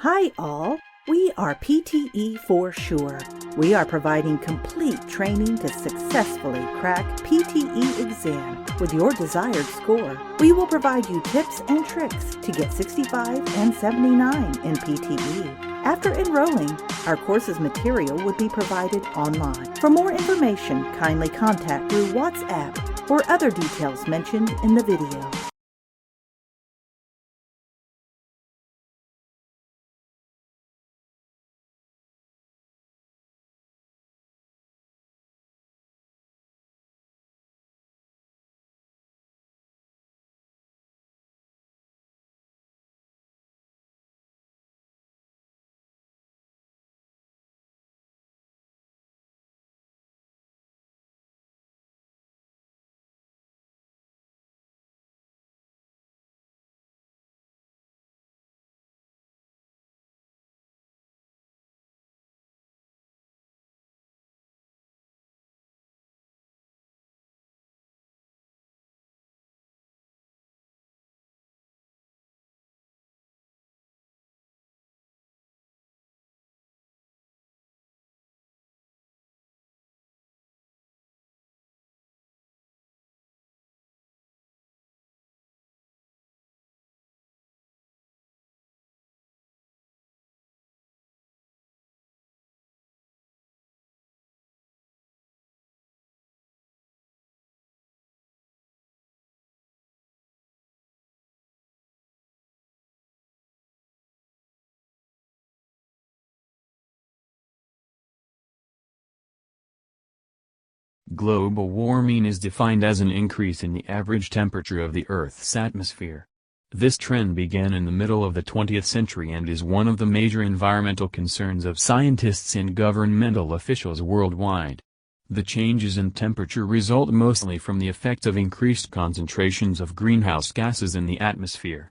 Hi all, we are PTE for sure. We are providing complete training to successfully crack PTE Exam with your desired score. We will provide you tips and tricks to get 65 and 79 in PTE. After enrolling, our course's material would be provided online. For more information, kindly contact through WhatsApp or other details mentioned in the video. Global warming is defined as an increase in the average temperature of the Earth's atmosphere. This trend began in the middle of the 20th century and is one of the major environmental concerns of scientists and governmental officials worldwide. The changes in temperature result mostly from the effects of increased concentrations of greenhouse gases in the atmosphere.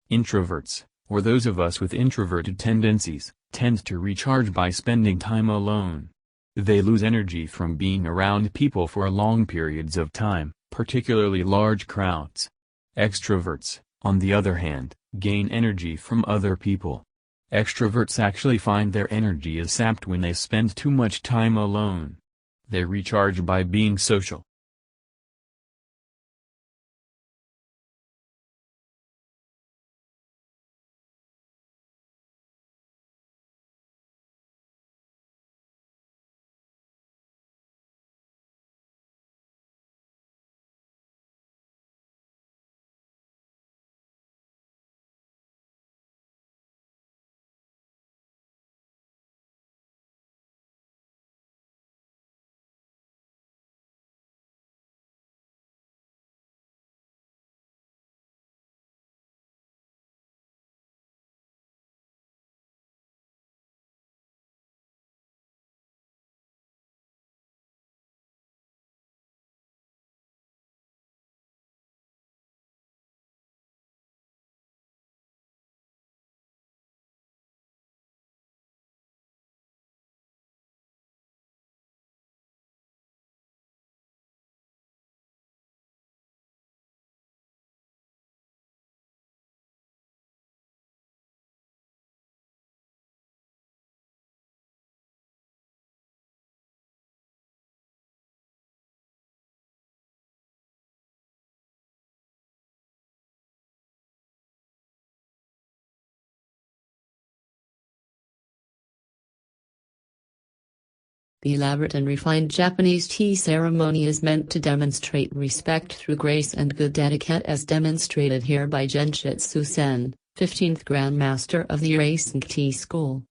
Introverts, or those of us with introverted tendencies, tend to recharge by spending time alone. They lose energy from being around people for long periods of time, particularly large crowds. Extroverts, on the other hand, gain energy from other people. Extroverts actually find their energy is sapped when they spend too much time alone. They recharge by being social. The elaborate and refined Japanese tea ceremony is meant to demonstrate respect through grace and good etiquette as demonstrated here by Genshitsu Sen, 15th Grandmaster of the Racing Tea School.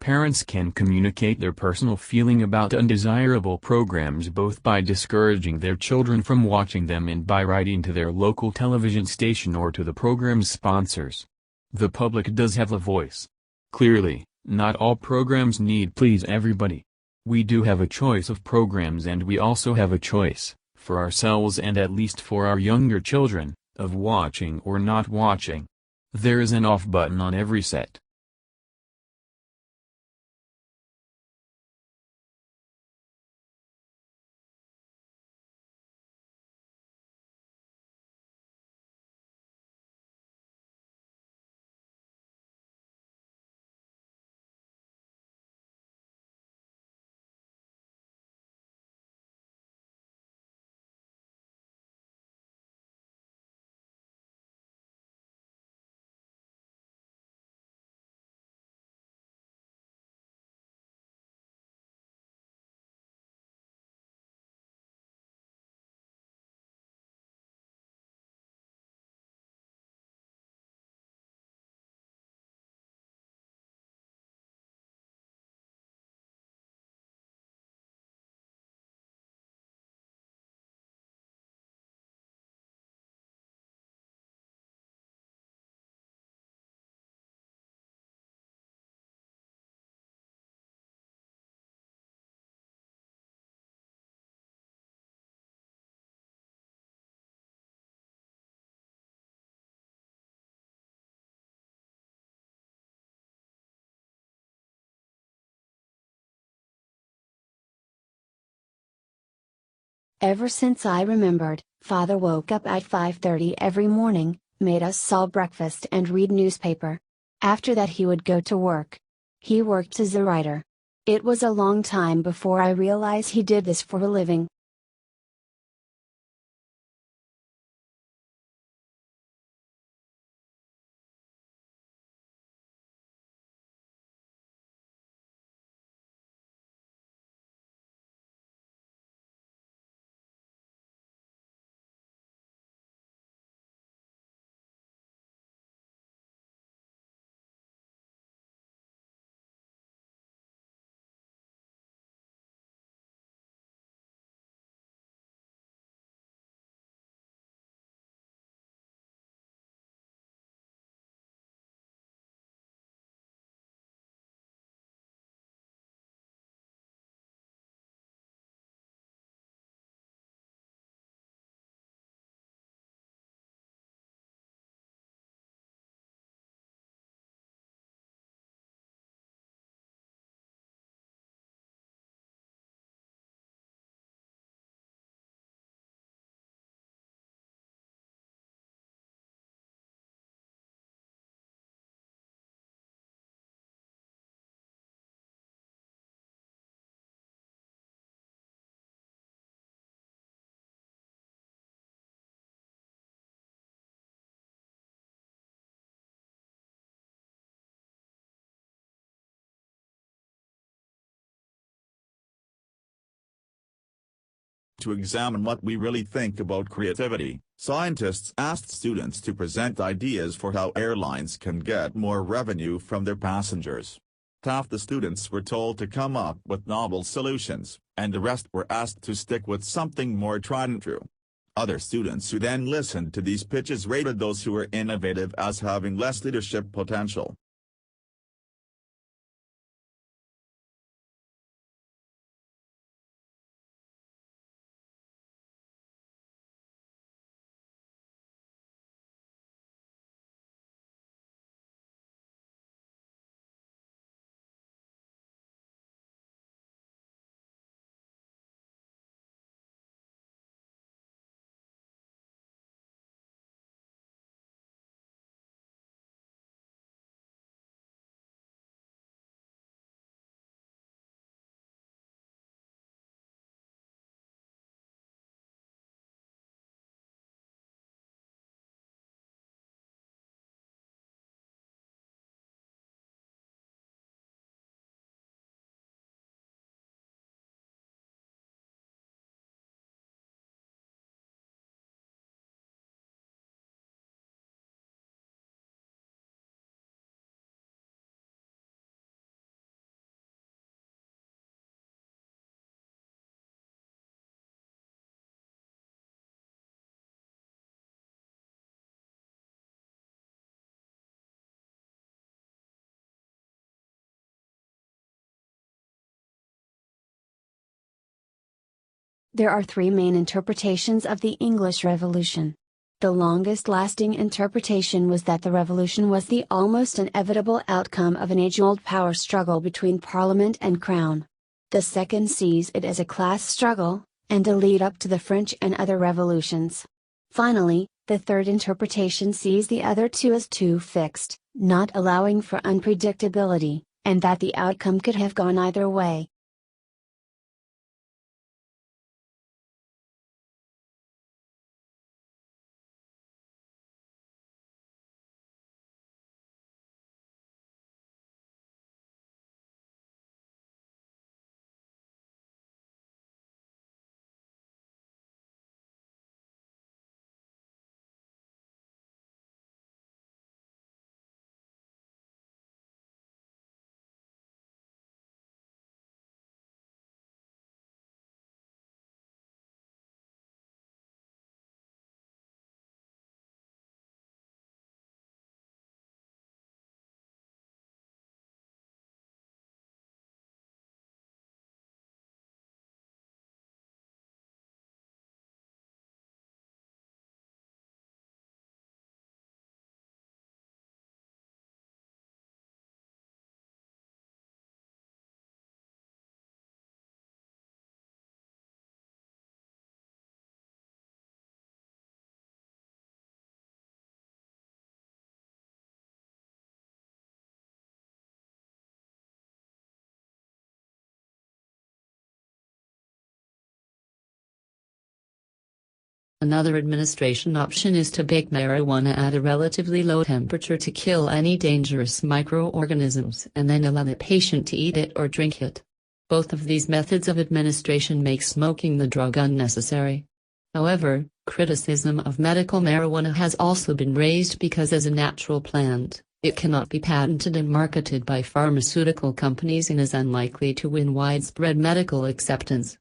Parents can communicate their personal feeling about undesirable programs both by discouraging their children from watching them and by writing to their local television station or to the program's sponsors. The public does have a voice. Clearly, not all programs need please everybody. We do have a choice of programs, and we also have a choice, for ourselves and at least for our younger children, of watching or not watching. There is an off button on every set. Ever since I remembered, Father woke up at 5:30 every morning, made us all breakfast and read newspaper. After that he would go to work. He worked as a writer. It was a long time before I realized he did this for a living. To examine what we really think about creativity, scientists asked students to present ideas for how airlines can get more revenue from their passengers. Half the students were told to come up with novel solutions, and the rest were asked to stick with something more tried and true. Other students who then listened to these pitches rated those who were innovative as having less leadership potential. There are three main interpretations of the English Revolution. The longest-lasting interpretation was that the revolution was the almost inevitable outcome of an age-old power struggle between Parliament and Crown. The second sees it as a class struggle, and a lead-up to the French and other revolutions. Finally, the third interpretation sees the other two as too fixed, not allowing for unpredictability, and that the outcome could have gone either way. Another administration option is to bake marijuana at a relatively low temperature to kill any dangerous microorganisms and then allow the patient to eat it or drink it. Both of these methods of administration make smoking the drug unnecessary. However, criticism of medical marijuana has also been raised because as a natural plant, it cannot be patented and marketed by pharmaceutical companies and is unlikely to win widespread medical acceptance.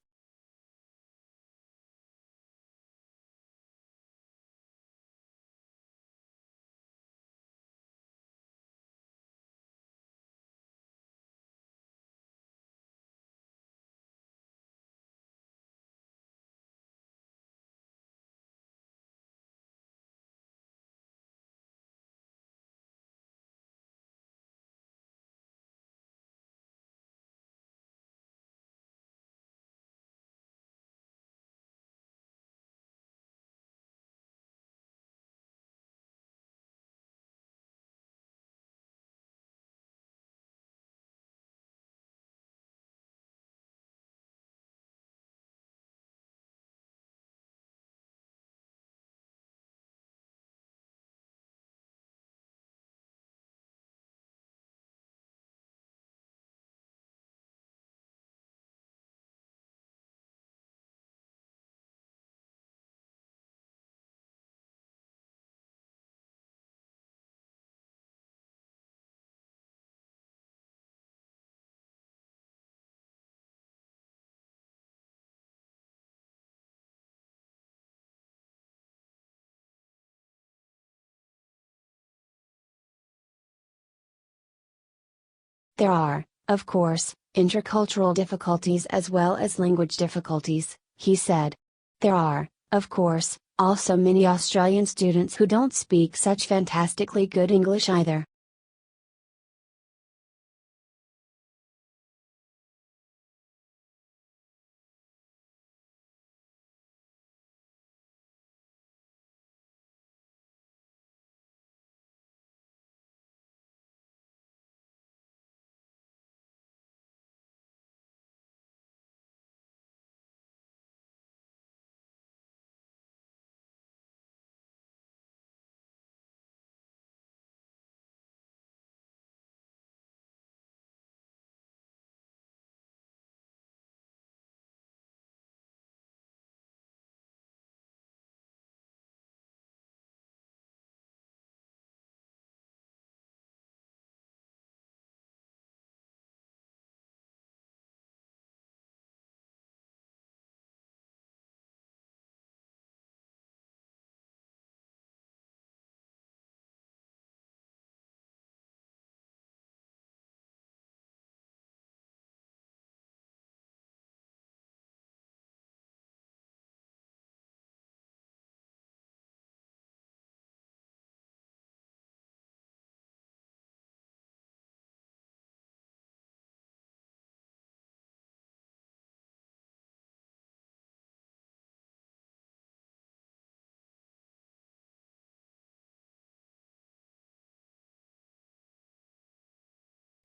There are, of course, intercultural difficulties as well as language difficulties, he said. There are, of course, also many Australian students who don't speak such fantastically good English either.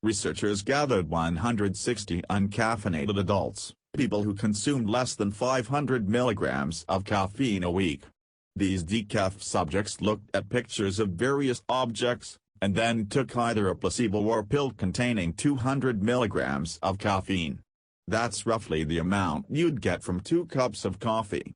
Researchers gathered 160 uncaffeinated adults, people who consumed less than 500 milligrams of caffeine a week. These decaf subjects looked at pictures of various objects, and then took either a placebo or pill containing 200 milligrams of caffeine. That's roughly the amount you'd get from 2 cups of coffee.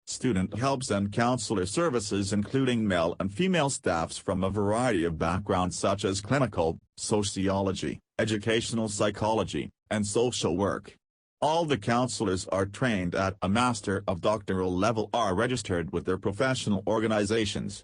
Student helps and counselor services including male and female staffs from a variety of backgrounds such as clinical, sociology, educational psychology, and social work. All the counselors are trained at a master of doctoral level, are registered with their professional organizations.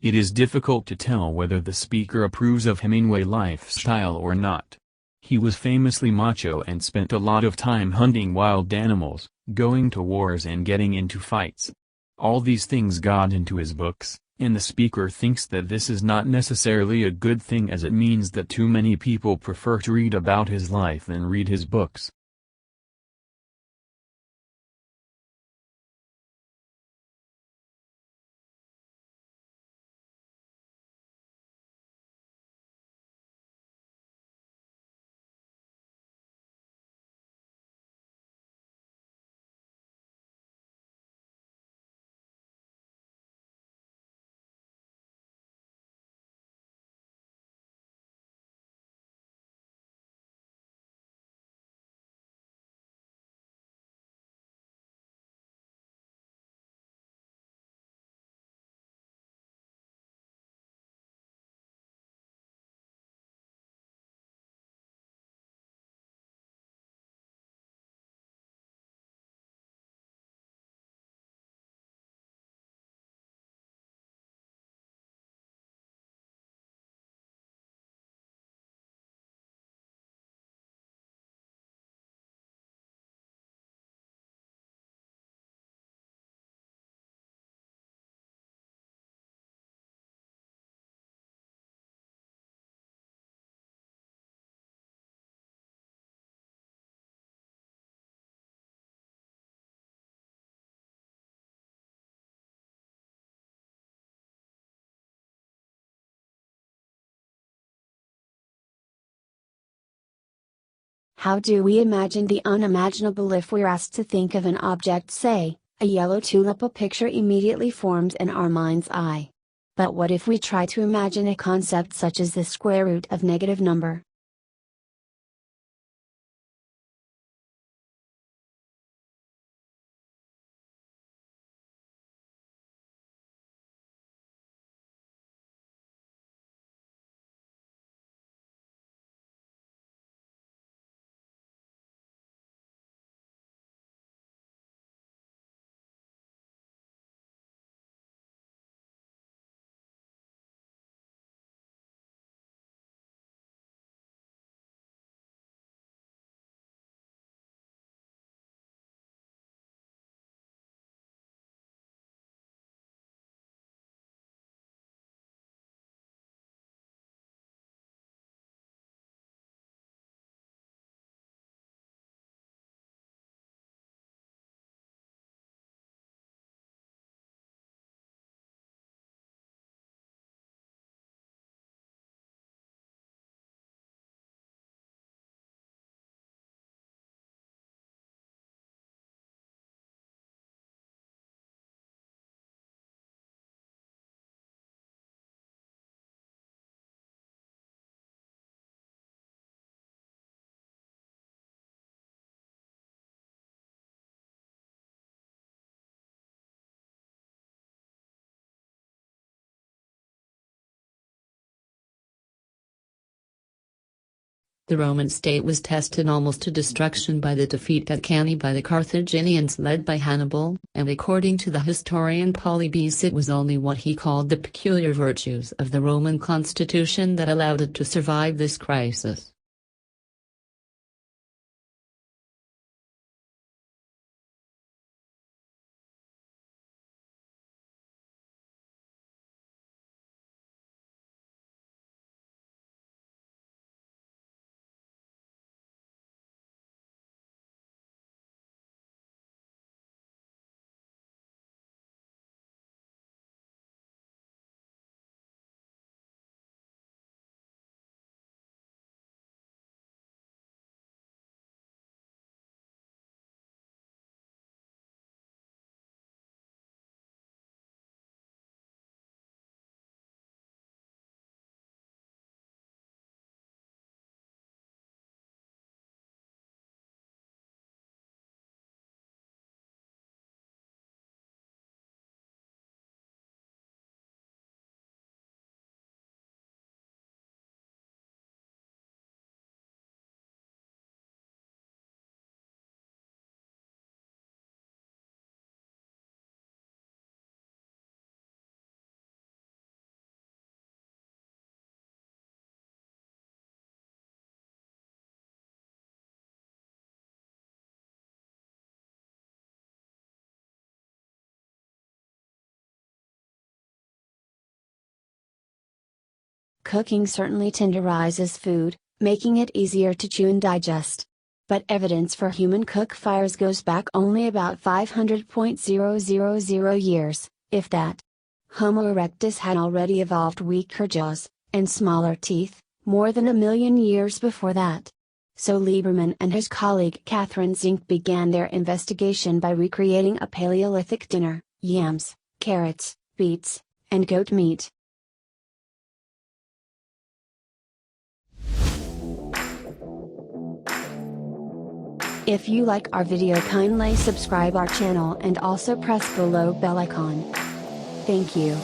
It is difficult to tell whether the speaker approves of Hemingway lifestyle or not. He was famously macho and spent a lot of time hunting wild animals, going to wars and getting into fights. All these things got into his books, and the speaker thinks that this is not necessarily a good thing, as it means that too many people prefer to read about his life than read his books. How do we imagine the unimaginable? If we're asked to think of an object, say, a yellow tulip, a picture immediately forms in our mind's eye. But what if we try to imagine a concept such as the square root of negative number? The Roman state was tested almost to destruction by the defeat at Cannae by the Carthaginians led by Hannibal, and according to the historian Polybius, it was only what he called the peculiar virtues of the Roman constitution that allowed it to survive this crisis. cooking certainly tenderizes food, making it easier to chew and digest. But evidence for human cook fires goes back only about 500,000 years, if that. Homo erectus had already evolved weaker jaws, and smaller teeth, more than 1,000,000 years before that. So Lieberman and his colleague Catherine Zink began their investigation by recreating a Paleolithic dinner: yams, carrots, beets, and goat meat. If you like our video, kindly subscribe our channel and also press below bell icon. Thank you.